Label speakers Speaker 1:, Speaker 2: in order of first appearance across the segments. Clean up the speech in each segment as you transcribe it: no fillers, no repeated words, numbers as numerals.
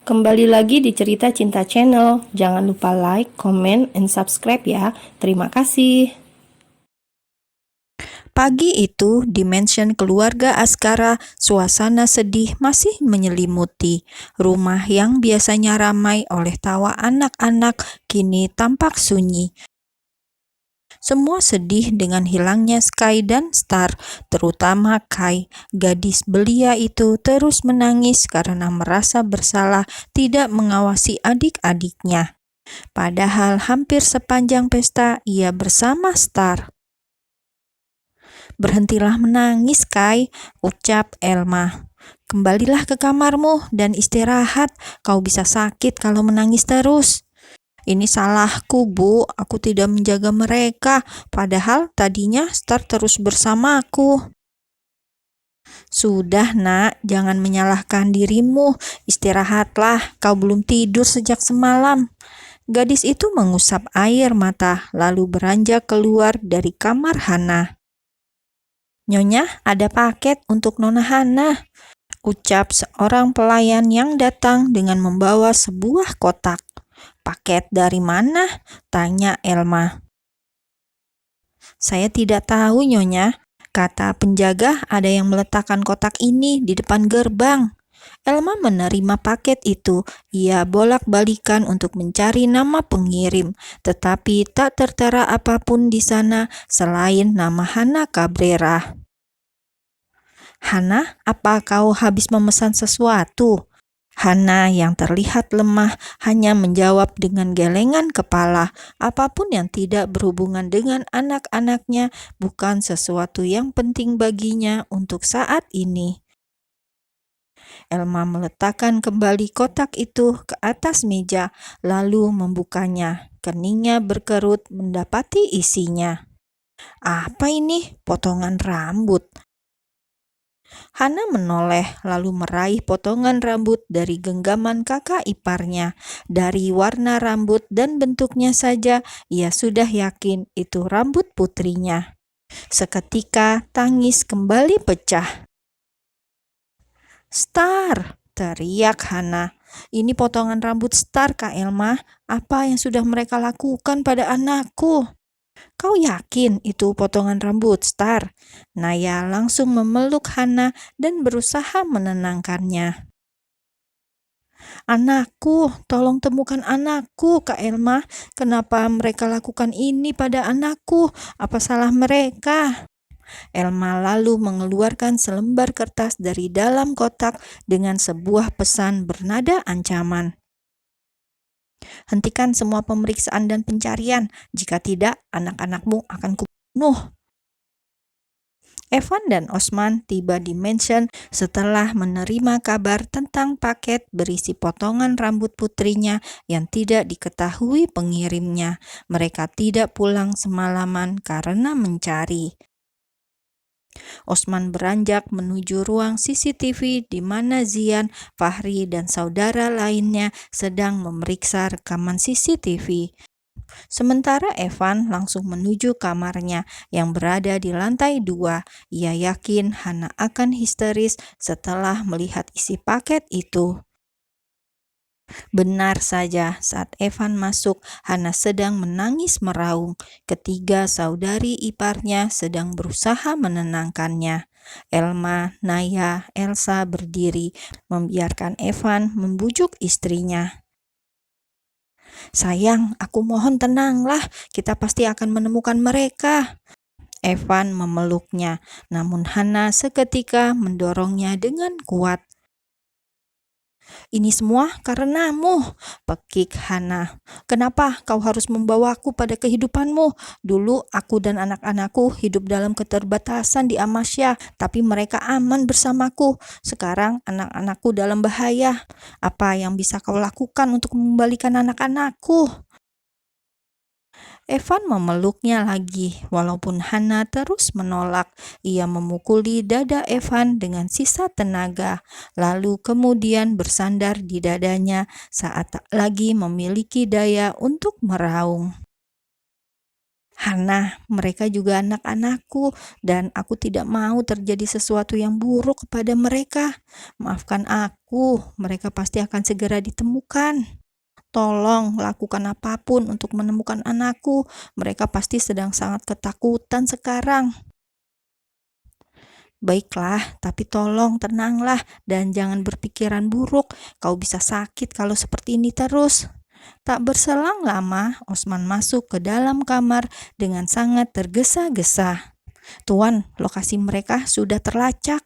Speaker 1: Kembali lagi di Cerita Cinta Channel. Jangan lupa like, comment, and subscribe ya. Terima kasih.
Speaker 2: Pagi itu, di mansion keluarga Askara, suasana sedih masih menyelimuti. Rumah yang biasanya ramai oleh tawa anak-anak kini tampak sunyi. Semua sedih dengan hilangnya Sky dan Star, terutama Kai. Gadis belia itu terus menangis karena merasa bersalah tidak mengawasi adik-adiknya. Padahal hampir sepanjang pesta ia bersama Star. "Berhentilah menangis, Kai," ucap Elma. "Kembalilah ke kamarmu dan istirahat. Kau bisa sakit kalau menangis terus." "Ini salahku, Bu. Aku tidak menjaga mereka. Padahal tadinya Star terus bersamaku." "Sudah, Nak. Jangan menyalahkan dirimu. Istirahatlah. Kau belum tidur sejak semalam." Gadis itu mengusap air mata, lalu beranjak keluar dari kamar Hana. "Nyonya, ada paket untuk Nona Hana," ucap seorang pelayan yang datang dengan membawa sebuah kotak. "Paket dari mana?" tanya Elma. "Saya tidak tahu, Nyonya. Kata penjaga ada yang meletakkan kotak ini di depan gerbang." Elma menerima paket itu. Ia bolak-balikan untuk mencari nama pengirim, tetapi tak tertera apapun di sana selain nama Hana Cabrera. "Hana, apa kau habis memesan sesuatu?" Hana yang terlihat lemah hanya menjawab dengan gelengan kepala. Apapun yang tidak berhubungan dengan anak-anaknya bukan sesuatu yang penting baginya untuk saat ini. Elma meletakkan kembali kotak itu ke atas meja, lalu membukanya. Keningnya berkerut mendapati isinya. "Apa ini? Potongan rambut." Hana menoleh lalu meraih potongan rambut dari genggaman kakak iparnya. Dari warna rambut dan bentuknya saja, ia sudah yakin itu rambut putrinya. Seketika tangis kembali pecah. "Star!" teriak Hana. "Ini potongan rambut Star, Kak Elma. Apa yang sudah mereka lakukan pada anakku?" "Kau yakin itu potongan rambut Star?" Naya langsung memeluk Hana dan berusaha menenangkannya. "Anakku, tolong temukan anakku, Kak Elma. Kenapa mereka lakukan ini pada anakku? Apa salah mereka?" Elma lalu mengeluarkan selembar kertas dari dalam kotak dengan sebuah pesan bernada ancaman. "Hentikan semua pemeriksaan dan pencarian. Jika tidak, anak-anakmu akan kubunuh." Evan dan Osman tiba di mansion setelah menerima kabar tentang paket berisi potongan rambut putrinya yang tidak diketahui pengirimnya. Mereka tidak pulang semalaman karena mencari. Osman beranjak menuju ruang CCTV di mana Zian, Fahri, dan saudara lainnya sedang memeriksa rekaman CCTV. Sementara Evan langsung menuju kamarnya yang berada di lantai 2. Ia yakin Hana akan histeris setelah melihat isi paket itu. Benar saja, saat Evan masuk, Hana sedang menangis meraung. Ketiga saudari iparnya sedang berusaha menenangkannya. Elma, Naya, Elsa berdiri, membiarkan Evan membujuk istrinya. "Sayang, aku mohon tenanglah, kita pasti akan menemukan mereka." Evan memeluknya, namun Hana seketika mendorongnya dengan kuat. "Ini semua karenamu," pekik Hana. "Kenapa kau harus membawaku pada kehidupanmu? Dulu aku dan anak-anakku hidup dalam keterbatasan di Amasya, tapi mereka aman bersamaku. Sekarang anak-anakku dalam bahaya. Apa yang bisa kau lakukan untuk mengembalikan anak-anakku?" Evan memeluknya lagi, walaupun Hana terus menolak. Ia memukuli dada Evan dengan sisa tenaga, lalu kemudian bersandar di dadanya saat tak lagi memiliki daya untuk meraung. Hana, mereka juga anak-anakku dan aku tidak mau terjadi sesuatu yang buruk kepada mereka. Maafkan aku, mereka pasti akan segera ditemukan. Tolong lakukan apapun untuk menemukan anakku. Mereka pasti sedang sangat ketakutan sekarang. Baiklah, tapi tolong tenanglah dan jangan berpikiran buruk. Kau bisa sakit kalau seperti ini terus. Tak berselang lama, Osman masuk ke dalam kamar dengan sangat tergesa-gesa. Tuan, lokasi mereka sudah terlacak.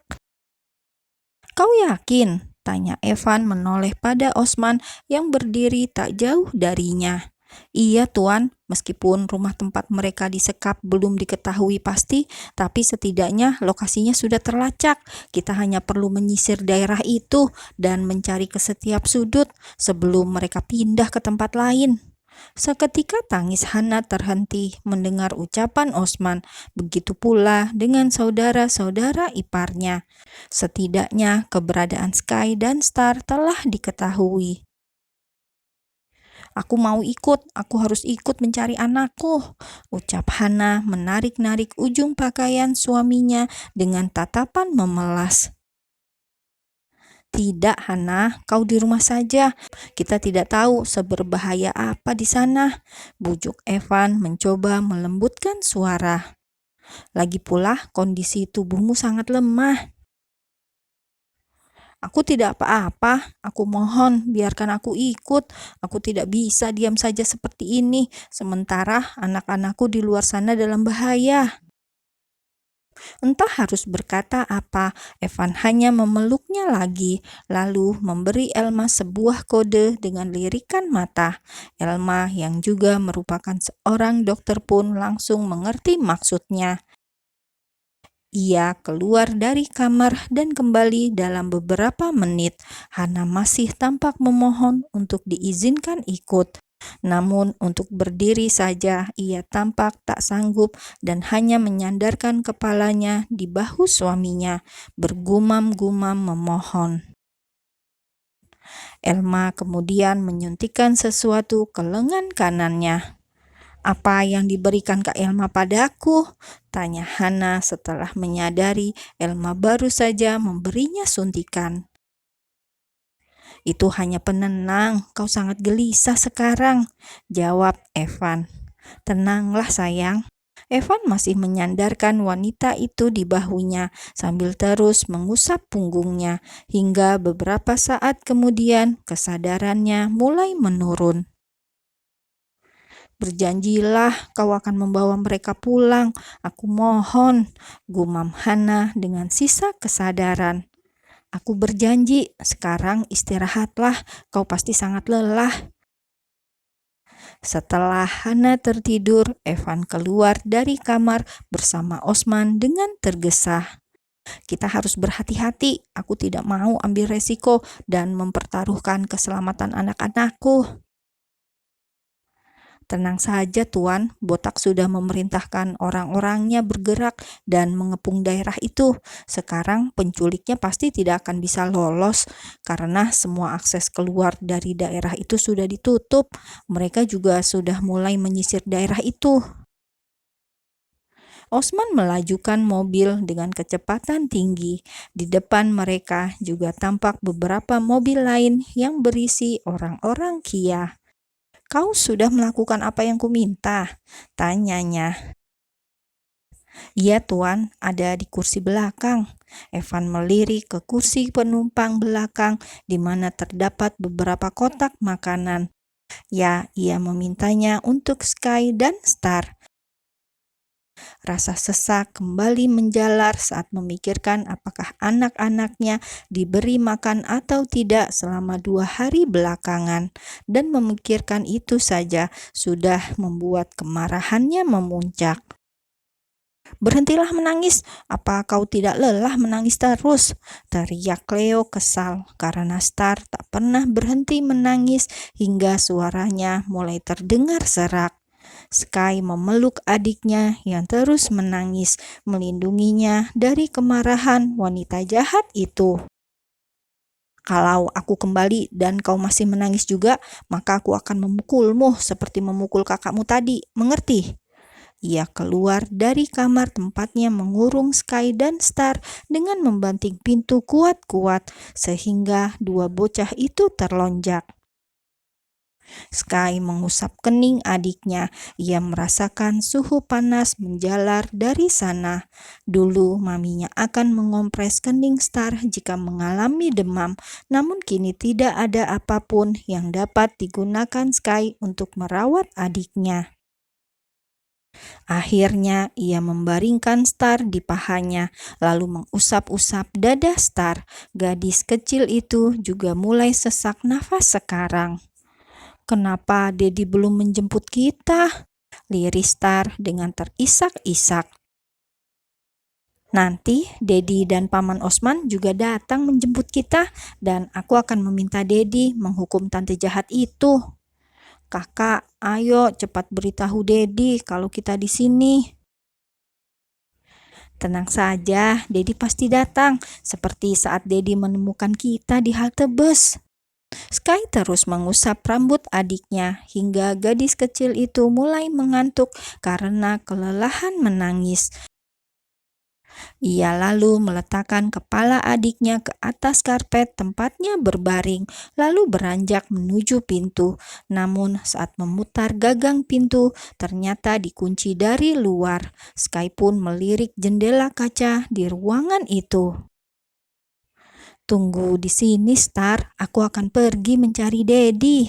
Speaker 2: Kau yakin? Tanya Evan menoleh pada Osman yang berdiri tak jauh darinya. Iya tuan, meskipun rumah tempat mereka disekap belum diketahui pasti, tapi setidaknya lokasinya sudah terlacak. Kita hanya perlu menyisir daerah itu dan mencari ke setiap sudut sebelum mereka pindah ke tempat lain. Seketika tangis Hana terhenti mendengar ucapan Osman, begitu pula dengan saudara-saudara iparnya. Setidaknya keberadaan Sky dan Star telah diketahui. Aku mau ikut, aku harus ikut mencari anakku, ucap Hana menarik-narik ujung pakaian suaminya dengan tatapan memelas. Tidak, Hana, kau di rumah saja. Kita tidak tahu seberbahaya apa di sana, bujuk Evan mencoba melembutkan suara. Lagi pula kondisi tubuhmu sangat lemah. Aku tidak apa-apa, aku mohon biarkan aku ikut. Aku tidak bisa diam saja seperti ini, sementara anak-anakku di luar sana dalam bahaya. Entah harus berkata apa, Evan hanya memeluknya lagi, lalu memberi Elma sebuah kode dengan lirikan mata. Elma yang juga merupakan seorang dokter pun langsung mengerti maksudnya. Ia keluar dari kamar dan kembali dalam beberapa menit. Hana masih tampak memohon untuk diizinkan ikut. Namun untuk berdiri saja ia tampak tak sanggup dan hanya menyandarkan kepalanya di bahu suaminya, bergumam-gumam memohon. Elma kemudian menyuntikkan sesuatu ke lengan kanannya. Apa yang diberikan Kak Elma padaku? Tanya Hana setelah menyadari Elma baru saja memberinya suntikan. Itu hanya penenang, kau sangat gelisah sekarang, jawab Evan. Tenanglah sayang. Evan masih menyandarkan wanita itu di bahunya sambil terus mengusap punggungnya hingga beberapa saat kemudian kesadarannya mulai menurun. Berjanjilah kau akan membawa mereka pulang. Aku mohon, gumam Hana dengan sisa kesadaran. Aku berjanji, sekarang istirahatlah, kau pasti sangat lelah. Setelah Hana tertidur, Evan keluar dari kamar bersama Osman dengan tergesa. Kita harus berhati-hati, aku tidak mau ambil resiko dan mempertaruhkan keselamatan anak-anakku. Tenang saja Tuan, Botak sudah memerintahkan orang-orangnya bergerak dan mengepung daerah itu. Sekarang penculiknya pasti tidak akan bisa lolos karena semua akses keluar dari daerah itu sudah ditutup. Mereka juga sudah mulai menyisir daerah itu. Osman melajukan mobil dengan kecepatan tinggi. Di depan mereka juga tampak beberapa mobil lain yang berisi orang-orang Kia. Kau sudah melakukan apa yang kuminta? Tanyanya. Iya tuan, ada di kursi belakang. Evan melirik ke kursi penumpang belakang di mana terdapat beberapa kotak makanan. Ya, ia memintanya untuk Sky dan Star. Rasa sesak kembali menjalar saat memikirkan apakah anak-anaknya diberi makan atau tidak selama 2 hari belakangan, dan memikirkan itu saja sudah membuat kemarahannya memuncak. Berhentilah menangis, apa kau tidak lelah menangis terus? Teriak Cleo kesal karena Star tak pernah berhenti menangis hingga suaranya mulai terdengar serak. Sky memeluk adiknya yang terus menangis, melindunginya dari kemarahan wanita jahat itu. Kalau aku kembali dan kau masih menangis juga, maka aku akan memukulmu seperti memukul kakakmu tadi, mengerti? ia keluar dari kamar tempatnya mengurung Sky dan Star dengan membanting pintu kuat-kuat sehingga dua bocah itu terlonjak. Sky mengusap kening adiknya. Ia merasakan suhu panas menjalar dari sana. Dulu maminya akan mengompres kening Star jika mengalami demam, namun kini tidak ada apapun yang dapat digunakan Sky untuk merawat adiknya. Akhirnya ia membaringkan Star di pahanya, lalu mengusap-usap dada Star. Gadis kecil itu juga mulai sesak nafas sekarang. "Kenapa Dedi belum menjemput kita?" liris Star dengan terisak-isak. "Nanti Dedi dan Paman Osman juga datang menjemput kita dan aku akan meminta Dedi menghukum tante jahat itu." "Kakak, ayo cepat beritahu Dedi kalau kita di sini." "Tenang saja, Dedi pasti datang, seperti saat Dedi menemukan kita di halte bus." Sky terus mengusap rambut adiknya hingga gadis kecil itu mulai mengantuk karena kelelahan menangis. Ia lalu meletakkan kepala adiknya ke atas karpet tempatnya berbaring, lalu beranjak menuju pintu. Namun saat memutar gagang pintu, ternyata dikunci dari luar. Sky pun melirik jendela kaca di ruangan itu. "Tunggu di sini, Star. Aku akan pergi mencari Dedi."